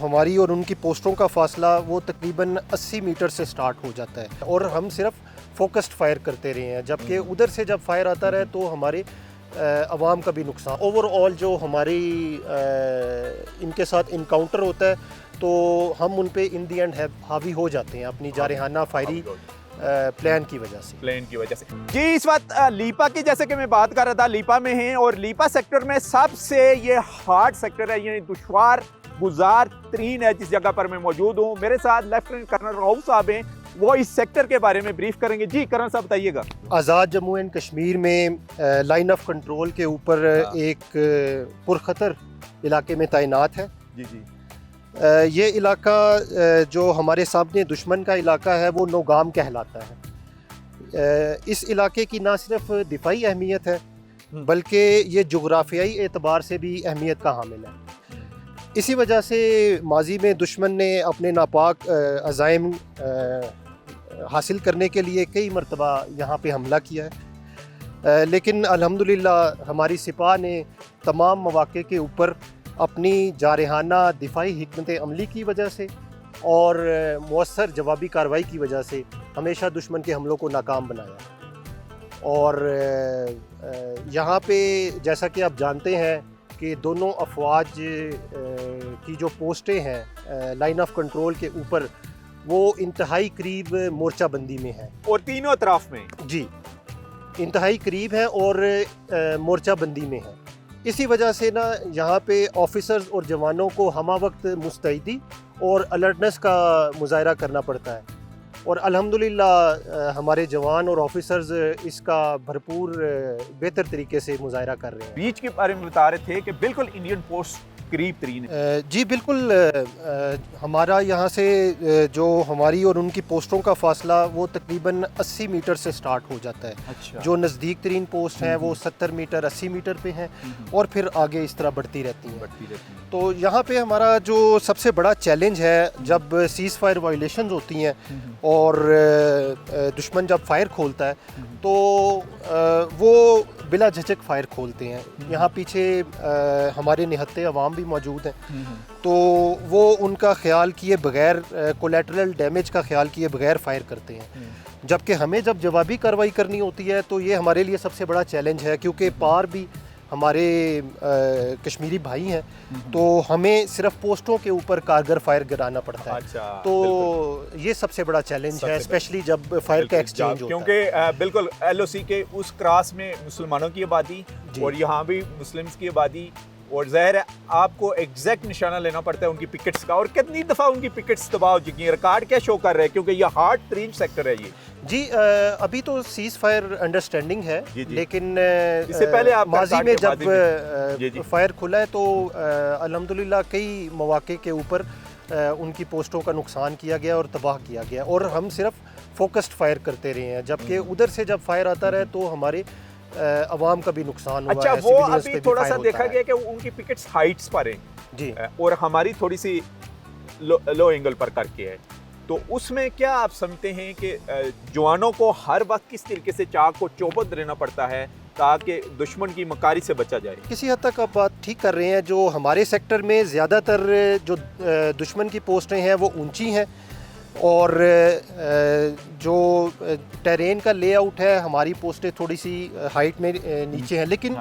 हमारी और उनकी पोस्टों का फासला वो तकरीबन 80 मीटर से स्टार्ट हो जाता है और हम सिर्फ फोकस्ड फायर करते रहे हैं, जबकि उधर से जब फायर आता रहे तो हमारे अवाम का भी नुकसान। ओवरऑल जो हमारी इनके साथ इनकाउंटर होता है तो हम उन पे इन दी एंड हावी हो जाते हैं अपनी जारहाना फायरी प्लान की वजह से। जी, इस वक्त लीपा की जैसे कि मैं बात कर रहा था, लीपा में हैं और लीपा सेक्टर में सबसे ये हार्ड सेक्टर है, यानी दुश्वार गुजार तरीन है जिस जगह पर मैं मौजूद हूँ। मेरे साथ लेफ्टिनेंट कर्नल राउफ साहब हैं, वो इस सेक्टर के बारे में ब्रीफ करेंगे। जी कर्नल साहब बताइएगा। आज़ाद जम्मू एंड कश्मीर में लाइन ऑफ कंट्रोल के ऊपर एक पुरखतर इलाके में तैनात है। जी। ये इलाका जो हमारे सामने दुश्मन का इलाका है वो नौगाम कहलाता है। इस इलाके की ना सिर्फ दिफाई अहमियत है बल्कि ये जुग्राफियाई एतबार से भी अहमियत का हामिल है। इसी वजह से माजी में दुश्मन ने अपने नापाक अज़ाइम हासिल करने के लिए कई मरतबा यहाँ पे हमला किया है, लेकिन अल्हम्दुलिल्लाह हमारी सिपाह ने तमाम मौक़े के ऊपर अपनी जारहाना दिफाई हिकमत अमली की वजह से और मौसर जवाबी कार्रवाई की वजह से हमेशा दुश्मन के हमलों को नाकाम बनाया। और यहाँ पे जैसा कि आप जानते हैं कि दोनों अफवाज की जो पोस्टें हैं लाइन ऑफ कंट्रोल के ऊपर वो इंतहाई करीब मोर्चा बंदी में है और तीनों अतराफ में जी इंतहाई करीब है और मोर्चा बंदी में है। इसी वजह से ना यहाँ पे ऑफिसर्स और जवानों को हमा वक्त मुस्तैदी और अलर्टनेस का मुजाहरा करना पड़ता है और अल्हम्दुलिल्लाह हमारे जवान और ऑफिसर्स इसका भरपूर बेहतर तरीके से मुजाहरा कर रहे हैं। बीच के बारे में बता रहे थे कि बिल्कुल इंडियन पोस्ट करीब तरीन है। जी बिल्कुल, हमारा यहाँ से जो हमारी और उनकी पोस्टों का फासला वो तकरीबन 80 मीटर से स्टार्ट हो जाता है। अच्छा। जो नज़दीक तरीन पोस्ट हैं वो 70 मीटर 80 मीटर पे हैं और फिर आगे इस तरह बढ़ती रहती हैं। तो यहाँ पे हमारा जो सबसे बड़ा चैलेंज है जब सीज़ फायर वायलेशन होती हैं और दुश्मन जब फायर खोलता है तो वो बिला झिझक फायर खोलते हैं। यहाँ पीछे हमारे निहत्ते अवाम भी मौजूद हैं तो वो उनका ख्याल किए बगैर कोलैटरल डैमेज का ख्याल किए बगैर फायर करते हैं, जबकि हमें जब जवाबी कार्रवाई करनी होती है तो ये हमारे लिए सबसे बड़ा चैलेंज है क्योंकि पार भी हमारे कश्मीरी भाई हैं तो हमें सिर्फ पोस्टों के ऊपर कारगर फायर गिराना पड़ता है। अच्छा, तो ये सबसे बड़ा चैलेंज है, स्पेशली जब फायर का एक्सचेंज होता है। क्योंकि बिल्कुल LOC के उस क्रॉस में मुसलमानों की आबादी और यहाँ भी मुस्लिम्स की आबादी और ज़ाहिर है आपको एग्जैक्ट निशाना लेना पड़ता है उनकी पिकेट्स का। और कितनी दफ़ा उनकी पिकेट्स तबाह हो चुकी हैं, रिकॉर्ड क्या शो कर रहे हैं क्योंकि ये हार्ड तरीन सेक्टर है ये। जी अभी तो सीज़ फायर अंडरस्टैंडिंग है लेकिन इससे पहले आप माजी में जब फायर खुला है तो अल्हम्दुलिल्लाह कई मौक़े के ऊपर उनकी पोस्टों का नुकसान किया गया और तबाह किया गया और हम सिर्फ फोकस्ड फायर करते रहे हैं, जबकि उधर से जब फायर आता रहे तो हमारे अवाम का भी नुकसान हुआ है। अच्छा, वो अभी थोड़ा सा देखा गया कि उनकी पिकेट्स हाइट्स पर हैं जी और हमारी थोड़ी सी लो एंगल पर करके है, तो उसमें क्या आप समझते हैं कि जवानों को हर वक्त किस तरीके से चाक को चौबंद रहना पड़ता है ताकि दुश्मन की मकारी से बचा जाए? किसी हद तक आप बात ठीक कर रहे हैं। जो हमारे सेक्टर में ज़्यादातर जो दुश्मन की पोस्टें हैं वो ऊंची हैं और जो टेरेन का लेआउट है हमारी पोस्टें थोड़ी सी हाइट में नीचे हैं, लेकिन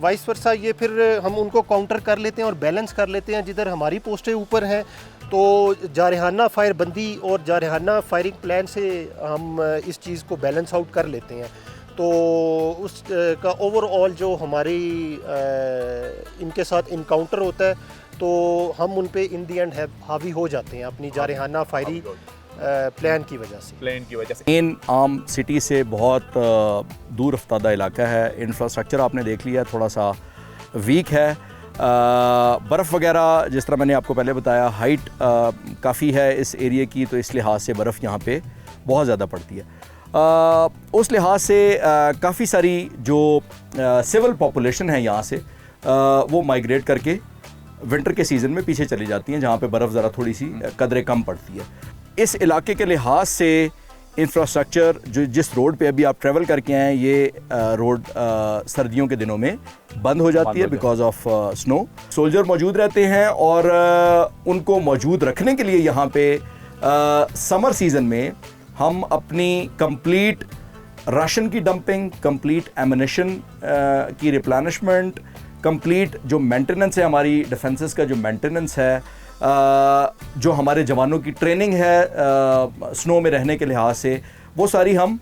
वाइस वर्सा ये फिर हम उनको काउंटर कर लेते हैं और बैलेंस कर लेते हैं। जिधर हमारी पोस्टें ऊपर हैं तो जारहाना फायर बंदी और जारहाना फायरिंग प्लान से हम इस चीज़ को बैलेंस आउट कर लेते हैं। तो उस का ओवरऑल जो हमारी इनके साथ इनकाउंटर होता है तो हम उन पे इन दी एंड हावी हो जाते हैं अपनी जारहाना फायरी प्लान की वजह से। मेन आम सिटी से बहुत दूर रफ्तादा इलाका है, इंफ्रास्ट्रक्चर आपने देख लिया थोड़ा सा वीक है। बर्फ़ वगैरह जिस तरह मैंने आपको पहले बताया हाइट काफ़ी है इस एरिया की, तो इस लिहाज से बर्फ़ यहाँ पे बहुत ज़्यादा पड़ती है। उस लिहाज से काफ़ी सारी जो सिविल पॉपुलेशन है यहाँ से वो माइग्रेट करके विंटर के सीज़न में पीछे चली जाती हैं जहाँ पे बर्फ़ ज़रा थोड़ी सी कदरे कम पड़ती है। इस इलाके के लिहाज से इंफ्रास्ट्रक्चर जो जिस रोड पे अभी आप ट्रैवल करके आए हैं, ये रोड सर्दियों के दिनों में बंद हो जाती है बिकॉज ऑफ स्नो। सोल्जर मौजूद रहते हैं और उनको मौजूद रखने के लिए यहाँ पे समर सीज़न में हम अपनी कंप्लीट राशन की डंपिंग, कंप्लीट एमिनेशन की रिप्लेनिशमेंट, कंप्लीट जो मेंटेनेंस है, हमारी डिफेंसेस का जो मेंटेनेंस है, जो हमारे जवानों की ट्रेनिंग है स्नो में रहने के लिहाज से, वो सारी हम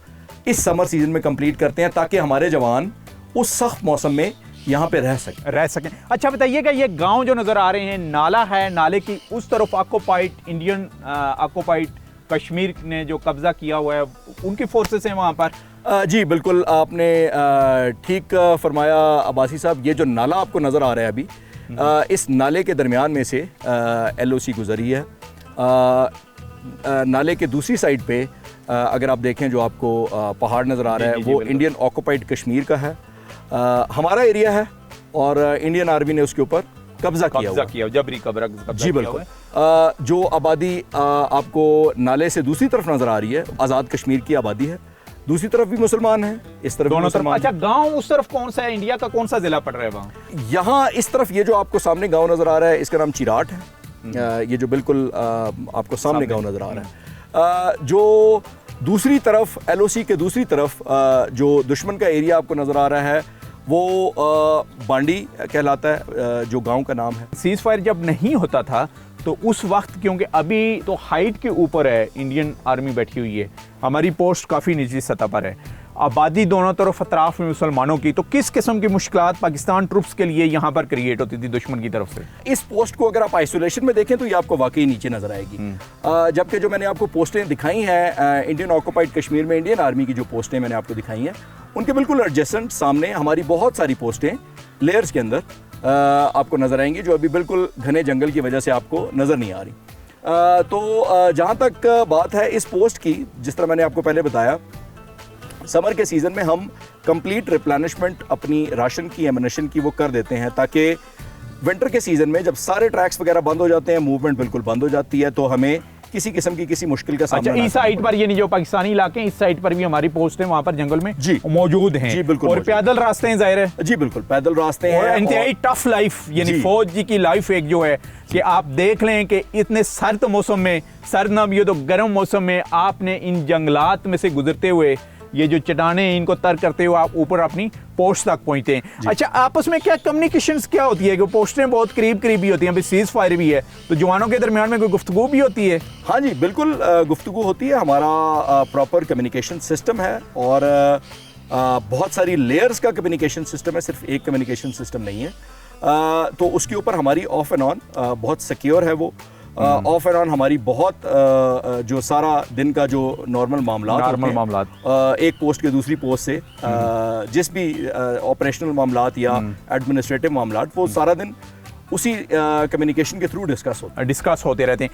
इस समर सीजन में कंप्लीट करते हैं ताकि हमारे जवान उस सख्त मौसम में यहाँ पे रह सकें। अच्छा बताइएगा, ये गांव जो नज़र आ रहे हैं, नाला है, नाले की उस तरफ ऑक्युपाइड इंडियन ऑक्युपाइड कश्मीर ने जो कब्जा किया हुआ है, उनकी फोर्सेस हैं वहाँ पर? जी बिल्कुल, आपने ठीक फरमाया अब्बासी साहब। ये जो नाला आपको नज़र आ रहा है अभी, इस नाले के दरमियान में से LOC गुजरी है। नाले के दूसरी साइड पे अगर आप देखें, जो आपको पहाड़ नज़र आ रहा है, वो इंडियन ऑक्युपाइड कश्मीर का है, हमारा एरिया है, और इंडियन आर्मी ने उसके ऊपर कब्जा किया, जबरी कब्जा। जी बिल्कुल। जो आबादी आपको नाले से दूसरी तरफ नज़र आ रही है, आज़ाद कश्मीर की आबादी है, दूसरी तरफ भी मुसलमान हैं, इस तरफ दोनों मुसलमान। अच्छा, गांव उस तरफ कौन सा है? इंडिया का कौन सा जिला पड़ रहा है वहाँ? यहाँ इस तरफ ये जो आपको सामने गांव नज़र आ रहा है, इसका नाम चिराट है। ये जो बिल्कुल आपको सामने गांव नज़र आ रहा है। जो दूसरी तरफ LOC के दूसरी तरफ जो दुश्मन का एरिया आपको नज़र आ रहा है, वो बांडी कहलाता है, जो गांव का नाम है। सीज फायर जब नहीं होता था तो उस वक्त, क्योंकि अभी तो हाइट के ऊपर है, इंडियन आर्मी बैठी हुई है, हमारी पोस्ट काफ़ी निचली सतह पर है, आबादी दोनों तरफ अतराफ में मुसलमानों की, तो किस किस्म की मुश्किलात पाकिस्तान ट्रुप्स के लिए यहाँ पर क्रिएट होती थी दुश्मन की तरफ से? इस पोस्ट को अगर आप आइसोलेशन में देखें तो ये आपको वाकई नीचे नजर आएगी, जबकि जो मैंने आपको पोस्टें दिखाई हैं इंडियन ऑक्युपाइड कश्मीर में इंडियन आर्मी की जो पोस्टें मैंने आपको दिखाई हैं, उनके बिल्कुल एडजेसेंट सामने हमारी बहुत सारी पोस्टें लेयर्स के अंदर आपको नज़र आएंगी, जो अभी बिल्कुल घने जंगल की वजह से आपको नज़र नहीं आ रही। तो जहाँ तक बात है इस पोस्ट की, जिस तरह मैंने आपको पहले बताया, समर के सीज़न में हम कंप्लीट रिप्लेनिशमेंट अपनी राशन की, एमिनेशन की, वो कर देते हैं, ताकि विंटर के सीज़न में जब सारे ट्रैक्स वगैरह बंद हो जाते हैं, मूवमेंट बिल्कुल बंद हो जाती है, तो हमें किसी किस्म की किसी मुश्किल का सामना। अच्छा, इस साइड पर ये नहीं, जो पाकिस्तानी इलाके हैं, इस साइड पर भी हमारी पोस्ट है, वहाँ पर जंगल में जी मौजूद हैं। जी बिल्कुल। और पैदल रास्ते हैं, जाहिर है। जी बिल्कुल, पैदल रास्ते हैं। और इंतहाई टफ लाइफ, यानी फौज जी की लाइफ एक जो है कि आप देख लें कि इतने सर्द मौसम में, सर्द ना भी हो तो गर्म मौसम में, आपने इन जंगलात में से गुजरते हुए, ये जो चट्टानें हैं, इनको तर करते हुए आप ऊपर अपनी पोस्ट तक पहुंचते हैं। अच्छा, आपस में क्या कम्युनिकेशंस क्या होती है? कि पोस्टें बहुत करीब करीब ही होती हैं, अभी सीज फायर भी है, तो जवानों के दरमियान में कोई गुफ्तगू भी होती है? हाँ जी बिल्कुल, गुफ्तगू होती है। हमारा प्रॉपर कम्युनिकेशन सिस्टम है, और बहुत सारी लेयर्स का कम्युनिकेशन सिस्टम है, सिर्फ एक कम्युनिकेशन सिस्टम नहीं है। तो उसके ऊपर हमारी ऑफ एंड ऑन बहुत सिक्योर है वो। ऑफ एंड ऑन हमारी बहुत जो सारा दिन का जो नॉर्मल मामला एक पोस्ट के दूसरी पोस्ट से जिस भी ऑपरेशनल मामलात या एडमिनिस्ट्रेटिव मामलात, वो सारा दिन उसी कम्युनिकेशन के थ्रू डिस्कस होते रहते हैं।